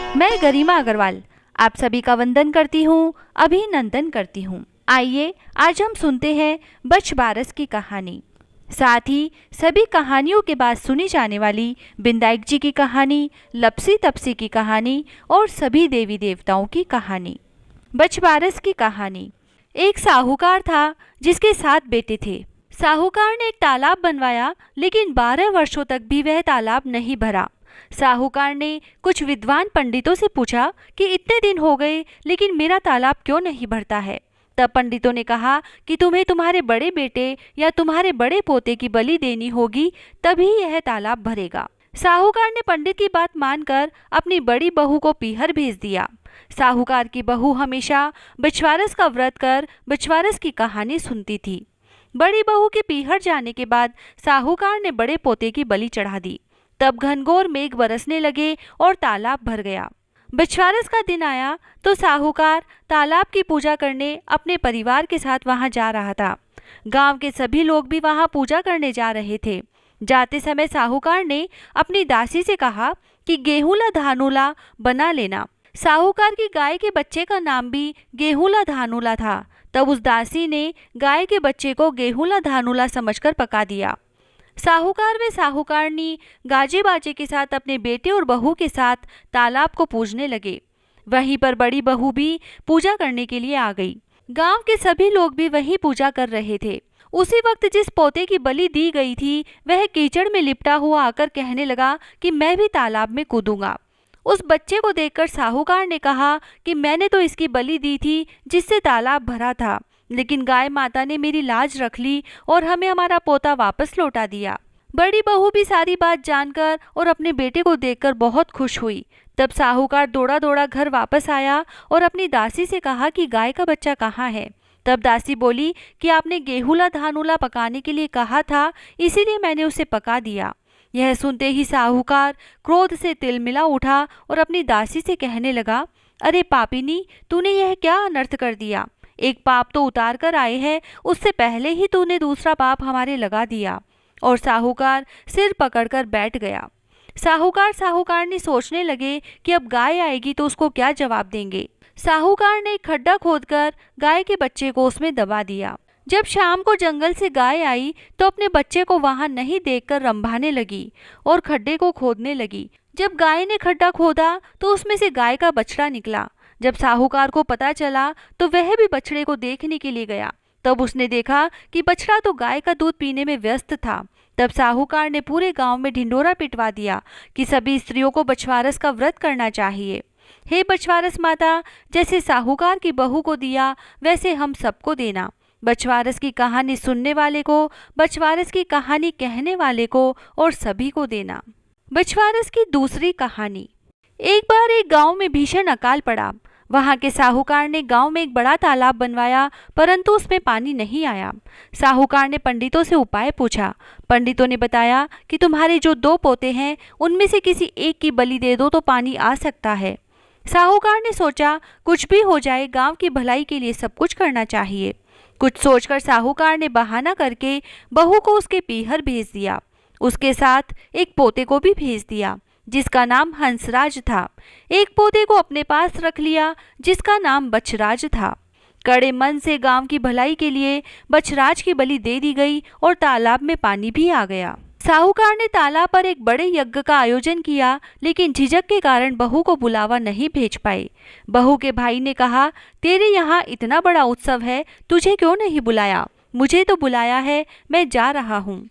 मैं गरिमा अग्रवाल आप सभी का वंदन करती हूँ, अभिनंदन करती हूँ। आइए आज हम सुनते हैं बच बारस की कहानी। साथ ही सभी कहानियों के बाद सुनी जाने वाली बिंदाई जी की कहानी, लपसी तपसी की कहानी और सभी देवी देवताओं की कहानी। बच बारस की कहानी। एक साहूकार था जिसके 7 बेटे थे। साहूकार ने एक तालाब बनवाया, लेकिन 12 वर्षों तक भी वह तालाब नहीं भरा। साहूकार ने कुछ विद्वान पंडितों से पूछा कि इतने दिन हो गए लेकिन मेरा तालाब क्यों नहीं भरता है। तब पंडितों ने कहा कि तुम्हें तुम्हारे बड़े बेटे या तुम्हारे बड़े पोते की बलि देनी होगी, तभी यह तालाब भरेगा। साहूकार ने पंडित की बात मानकर अपनी बड़ी बहू को पीहर भेज दिया। साहूकार की बहू हमेशा बछवारस का व्रत कर बछवारस की कहानी सुनती थी। बड़ी बहू के पीहर जाने के बाद साहूकार ने बड़े पोते की बलि चढ़ा दी। तब घनघोर मेघ बरसने लगे और तालाब भर गया। बछवारस का दिन आया तो साहूकार तालाब की पूजा करने अपने परिवार के साथ वहां जा रहा था। गांव के सभी लोग भी वहां पूजा करने जा रहे थे। जाते समय साहूकार ने अपनी दासी से कहा कि गेहूंला धानुला बना लेना। साहूकार की गाय के बच्चे का नाम भी गेहूंला धानुला था। तब उस दासी ने गाय के बच्चे को गेहूंला धानुला समझकर पका दिया। साहूकार व साहूकारनी गाजे बाजे के साथ अपने बेटे और बहू के साथ तालाब को पूजने लगे। वहीं पर बड़ी बहू भी पूजा करने के लिए आ गई। गांव के सभी लोग भी वहीं पूजा कर रहे थे। उसी वक्त जिस पोते की बलि दी गई थी वह कीचड़ में लिपटा हुआ आकर कहने लगा कि मैं भी तालाब में कूदूंगा। उस बच्चे को देखकर साहूकार ने कहा कि मैंने तो इसकी बलि दी थी जिससे तालाब भरा था, लेकिन गाय माता ने मेरी लाज रख ली और हमें हमारा पोता वापस लौटा दिया। बड़ी बहू भी सारी बात जानकर और अपने बेटे को देखकर बहुत खुश हुई। तब साहूकार दौड़ा दौड़ा घर वापस आया और अपनी दासी से कहा कि गाय का बच्चा कहाँ है। तब दासी बोली कि आपने गेहूंला धानुला पकाने के लिए कहा था, इसीलिए मैंने उसे पका दिया। यह सुनते ही साहूकार क्रोध से तिलमिला उठा और अपनी दासी से कहने लगा, अरे पापिनी, तूने यह क्या अनर्थ कर दिया। एक पाप तो उतार कर आए हैं, उससे पहले ही तूने दूसरा पाप हमारे लगा दिया। और साहूकार सिर पकड़कर बैठ गया। साहूकार साहूकारनी सोचने लगे कि अब गाय आएगी तो उसको क्या जवाब देंगे। साहूकार ने एक खड्डा खोदकर गाय के बच्चे को उसमें दबा दिया। जब शाम को जंगल से गाय आई तो अपने बच्चे को वहां नहीं देखकर रंभाने लगी और खड्डे को खोदने लगी। जब गाय ने खड्डा खोदा तो उसमें से गाय का बछड़ा निकला। जब साहूकार को पता चला तो वह भी बछड़े को देखने के लिए गया। तब उसने देखा कि बछड़ा तो गाय का दूध पीने में व्यस्त था। तब साहूकार ने पूरे गांव में ढिंडोरा पिटवा दिया कि सभी स्त्रियों को बछवारस का व्रत करना चाहिए। हे बछवारस माता, जैसे साहूकार की बहू को दिया वैसे हम सबको देना। बछवारस की कहानी सुनने वाले को, बछवारस की कहानी कहने वाले को और सभी को देना। बछवारस की दूसरी कहानी। एक बार एक गांव में भीषण अकाल पड़ा। वहां के साहूकार ने गांव में एक बड़ा तालाब बनवाया, परंतु उसमें पानी नहीं आया। साहूकार ने पंडितों से उपाय पूछा। पंडितों ने बताया कि तुम्हारे जो 2 पोते हैं उनमें से किसी एक की बलि दे दो तो पानी आ सकता है। साहूकार ने सोचा कुछ भी हो जाए, गांव की भलाई के लिए सब कुछ करना चाहिए। कुछ सोचकर साहूकार ने बहाना करके बहू को उसके पीहर भेज दिया। उसके साथ एक पोते को भी भेज दिया जिसका नाम हंसराज था। एक पोते को अपने पास रख लिया जिसका नाम बछराज था। कड़े मन से गांव की भलाई के लिए बछराज की बलि दे दी गई और तालाब में पानी भी आ गया। साहूकार ने तालाब पर एक बड़े यज्ञ का आयोजन किया, लेकिन झिझक के कारण बहू को बुलावा नहीं भेज पाए। बहू के भाई ने कहा, तेरे यहाँ इतना बड़ा उत्सव है, तुझे क्यों नहीं बुलाया? मुझे तो बुलाया है, मैं जा रहा हूँ।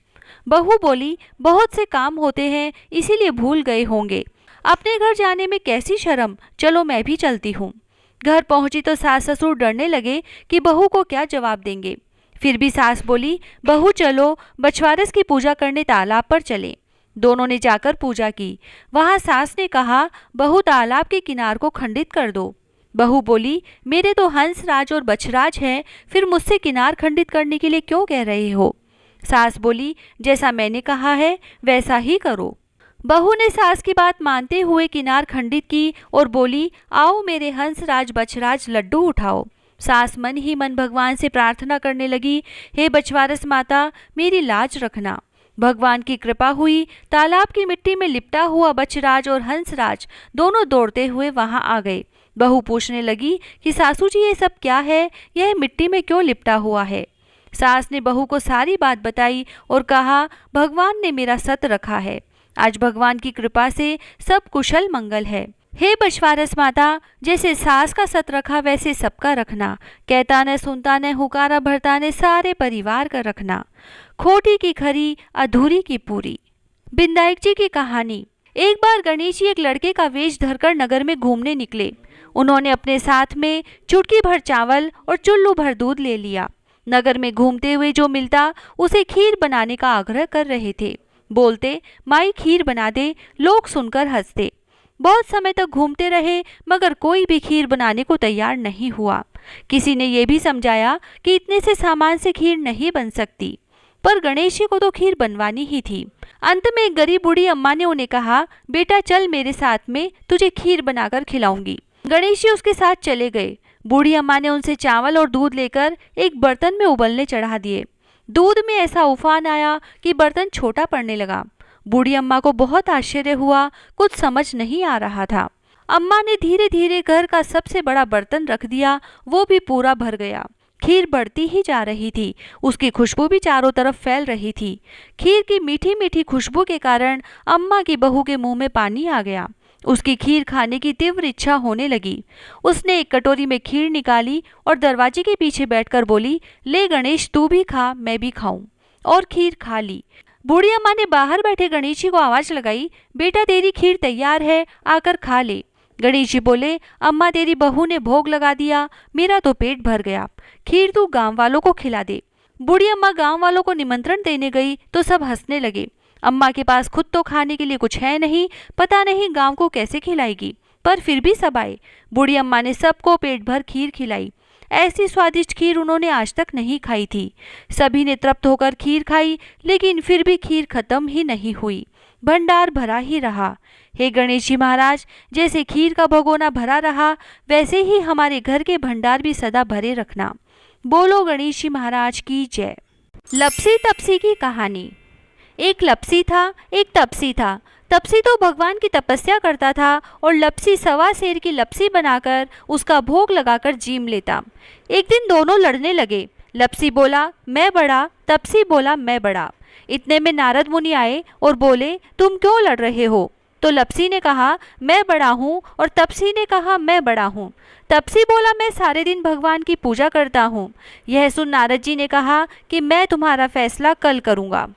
बहू बोली, बहुत से काम होते हैं इसीलिए भूल गए होंगे। अपने घर जाने में कैसी शर्म, चलो मैं भी चलती हूँ। घर पहुंची तो सास ससुर डरने लगे कि बहू को क्या जवाब देंगे। फिर भी सास बोली, बहू चलो बछवारस की पूजा करने तालाब पर चले। दोनों ने जाकर पूजा की। वहां सास ने कहा, बहू तालाब के किनार को खंडित कर दो। बहू बोली, मेरे तो हंसराज और बछराज हैं, फिर मुझसे किनार खंडित करने के लिए क्यों कह रहे हो? सास बोली, जैसा मैंने कहा है वैसा ही करो। बहू ने सास की बात मानते हुए किनार खंडित की और बोली, आओ मेरे हंसराज बछराज लड्डू उठाओ। सास मन ही मन भगवान से प्रार्थना करने लगी, हे बछवारस माता, मेरी लाज रखना। भगवान की कृपा हुई। तालाब की मिट्टी में लिपटा हुआ बछराज और हंसराज दोनों दौड़ते हुए वहां आ गए। बहू पूछने लगी कि सासू जी ये सब क्या है, यह मिट्टी में क्यों लिपटा हुआ है। सास ने बहू को सारी बात बताई और कहा, भगवान ने मेरा सत रखा है, आज भगवान की कृपा से सब कुशल मंगल है। हे बछवारस माता, जैसे सास का सत रखा वैसे सबका रखना, कहता न सुनता न हुकारा भरता न सारे परिवार का रखना, खोटी की खरी अधूरी की पूरी। बिंदायक जी की कहानी। एक बार गणेश जी एक लड़के का वेश धरकर नगर में घूमने निकले। उन्होंने अपने साथ में चुटकी भर चावल और चुल्लू भर दूध ले लिया। नगर में घूमते हुए जो मिलता उसे खीर बनाने का आग्रह कर रहे थे। बोलते, माई खीर बना दे। लोग सुनकर हंसते। बहुत समय तक घूमते रहे मगर कोई भी खीर बनाने को तैयार नहीं हुआ। किसी ने यह भी समझाया कि इतने से सामान से खीर नहीं बन सकती, पर गणेश जी को तो खीर बनवानी ही थी। अंत में एक गरीब बूढ़ी अम्मा ने उन्हें कहा, बेटा चल मेरे साथ में, तुझे खीर बनाकर खिलाऊंगी। गणेश जी उसके साथ चले गए। बूढ़ी अम्मा ने उनसे चावल और दूध लेकर एक बर्तन में उबलने चढ़ा दिए। दूध में ऐसा उफान आया कि बर्तन छोटा पड़ने लगा। बूढ़ी अम्मा को बहुत आश्चर्य हुआ, कुछ समझ नहीं आ रहा था। अम्मा ने धीरे धीरे घर का सबसे बड़ा बर्तन रख दिया, वो भी पूरा भर गया। खीर बढ़ती ही जा रही थी, उसकी खुशबू भी चारों तरफ फैल रही थी। खीर की मीठी मीठी खुशबू के कारण अम्मा की बहू के मुंह में पानी आ गया। उसकी खीर खाने की तीव्र इच्छा होने लगी। उसने एक कटोरी में खीर निकाली और दरवाजे के पीछे बैठकर बोली, ले गणेश तू भी खा, मैं भी खाऊं। और खीर खा ली। बूढ़ी अम्मा ने बाहर बैठे गणेश जी को आवाज लगाई, बेटा तेरी खीर तैयार है, आकर खा ले। गणेश जी बोले, अम्मा तेरी बहू ने भोग लगा दिया, मेरा तो पेट भर गया, खीर तू गांव वालों को खिला दे। बूढ़ी अम्मा गांव वालों को निमंत्रण देने गई तो सब हंसने लगे। अम्मा के पास खुद तो खाने के लिए कुछ है नहीं, पता नहीं गांव को कैसे खिलाएगी, पर फिर भी सब आए। बूढ़ी अम्मा ने सबको पेट भर खीर खिलाई। ऐसी स्वादिष्ट खीर उन्होंने आज तक नहीं खाई थी। सभी ने तृप्त होकर खीर खाई, लेकिन फिर भी खीर खत्म ही नहीं हुई, भंडार भरा ही रहा। हे गणेश जी महाराज, जैसे खीर का भगोना भरा रहा वैसे ही हमारे घर के भंडार भी सदा भरे रखना। बोलो गणेश जी महाराज की जय। लपसी तपसी की कहानी। एक लपसी था, एक तपसी था। तपसी तो भगवान की तपस्या करता था और लपसी सवा सेर की लपसी बनाकर उसका भोग लगाकर जीम लेता। एक दिन दोनों लड़ने लगे। लपसी बोला, मैं बड़ा, तपसी बोला, मैं बड़ा। इतने में नारद मुनि आए और बोले, तुम क्यों लड़ रहे हो? तो लपसी ने कहा, मैं बड़ा हूँ, और तपसी ने कहा, मैं बड़ा हूँ। तपसी बोला, मैं सारे दिन भगवान की पूजा करता हूँ। यह सुन नारद जी ने कहा कि मैं तुम्हारा फैसला कल करूँगा।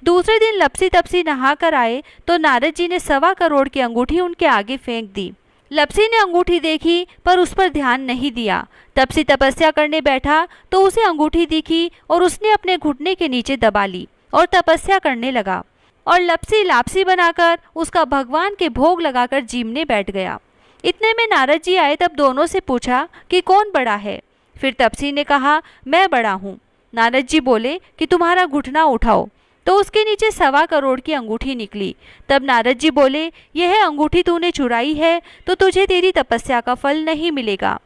दूसरे दिन लपसी तपसी नहा कर आए तो नारद जी ने 1.25 करोड़ की अंगूठी उनके आगे फेंक दी। लपसी ने अंगूठी देखी पर उस पर ध्यान नहीं दिया। तपसी तपस्या करने बैठा तो उसे अंगूठी दिखी और उसने अपने घुटने के नीचे दबा ली और तपस्या करने लगा। और लपसी लापसी बनाकर उसका भगवान के भोग लगाकर जीमने बैठ गया। इतने में नारद जी आए, तब दोनों से पूछा कि कौन बड़ा है। फिर तपसी ने कहा, मैं बड़ा हूँ। नारद जी बोले कि तुम्हारा घुटना उठाओ, तो उसके नीचे 1.25 करोड़ की अंगूठी निकली। तब नारद जी बोले, यह अंगूठी तूने चुराई है तो तुझे तेरी तपस्या का फल नहीं मिलेगा।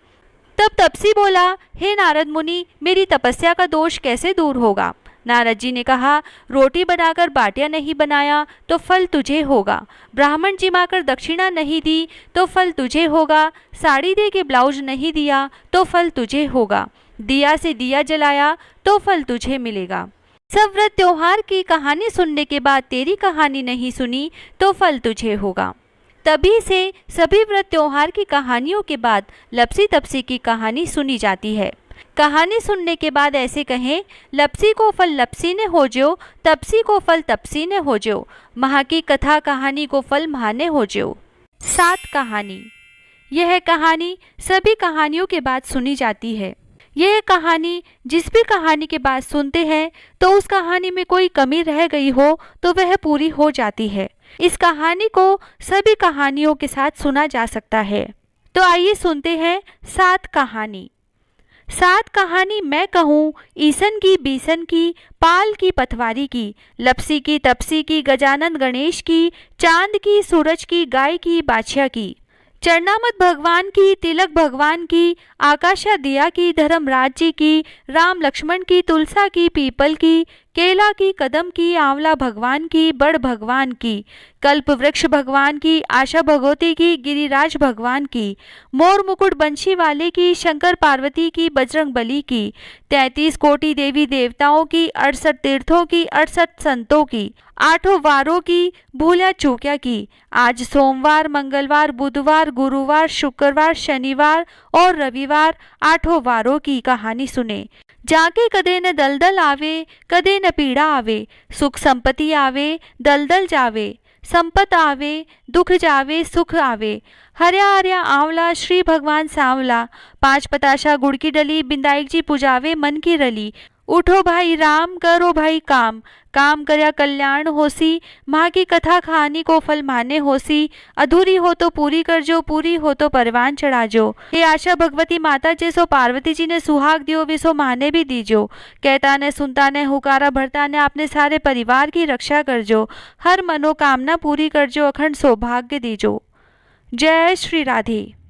तब तपसी बोला, हे नारद मुनि, मेरी तपस्या का दोष कैसे दूर होगा? नारद जी ने कहा, रोटी बनाकर बाटियां नहीं बनाया तो फल तुझे होगा, ब्राह्मण जिमाकर दक्षिणा नहीं दी तो फल तुझे होगा, साड़ी दे के ब्लाउज नहीं दिया तो फल तुझे होगा, दिया से दिया जलाया तो फल तुझे मिलेगा। सब व्रत त्योहार की कहानी सुनने के बाद तेरी कहानी नहीं सुनी तो फल तुझे होगा। तभी से सभी व्रत त्योहार की कहानियों के बाद लपसी तपसी की कहानी सुनी जाती है। कहानी सुनने के बाद ऐसे कहें, लपसी को फल लपसी ने हो जो, तपसी को फल तपसी ने हो जो, महा की कथा कहानी को फल महाने हो जो। 7 कहानी। यह कहानी सभी कहानियों के बाद सुनी जाती है। यह कहानी जिस भी कहानी के बाद सुनते हैं तो उस कहानी में कोई कमी रह गई हो तो वह पूरी हो जाती है। इस कहानी को सभी कहानियों के साथ सुना जा सकता है। तो आइए सुनते हैं 7 कहानी। 7 कहानी मैं कहूँ, ईसन की, बीसन की, पाल की, पथवारी की, लपसी की, तपसी की, गजानन गणेश की, चांद की, सूरज की, गाय की, बादशाह की, चरणामत भगवान की, तिलक भगवान की, आकाशा दिया की, धर्मराज जी की, राम लक्ष्मण की, तुलसा की, पीपल की, केला की, कदम की, आंवला भगवान की, बड़ भगवान की, कल्प वृक्ष भगवान की, आशा भगवती की, गिरिराज भगवान की, मोर मुकुट बंशी वाले की, शंकर पार्वती की, बजरंग बली की, 33 कोटि देवी देवताओं की, 68 तीर्थों की, 68 संतों की, 8 वारों की, भूला चूक्या की। आज सोमवार, मंगलवार, बुधवार, गुरुवार, शुक्रवार, शनिवार और रविवार 8 वारों की कहानी सुने। जाके कदे न दलदल आवे, कदे न पीड़ा आवे, सुख संपत्ति आवे, दलदल जावे, संपत आवे, दुख जावे, सुख आवे। हर्या हर्या आंवला, श्री भगवान सांवला, 5 पताशा गुड़ की डली, बिंदाई जी पुजावे मन की रली। उठो भाई राम, करो भाई काम, काम करया कल्याण होसी, माँ की कथा कहानी को फल माने होसी। अधूरी हो तो पूरी कर जो, पूरी हो तो परवान चढ़ा जो। ये आशा भगवती माता जैसो पार्वती जी ने सुहाग दियो, विसो माने भी दीजो। कहता ने सुनता ने हुकारा भरता ने, अपने सारे परिवार की रक्षा कर जो। हर मनोकामना पूरी कर जो, अखंड सौभाग्य दीजो। जय श्री राधे।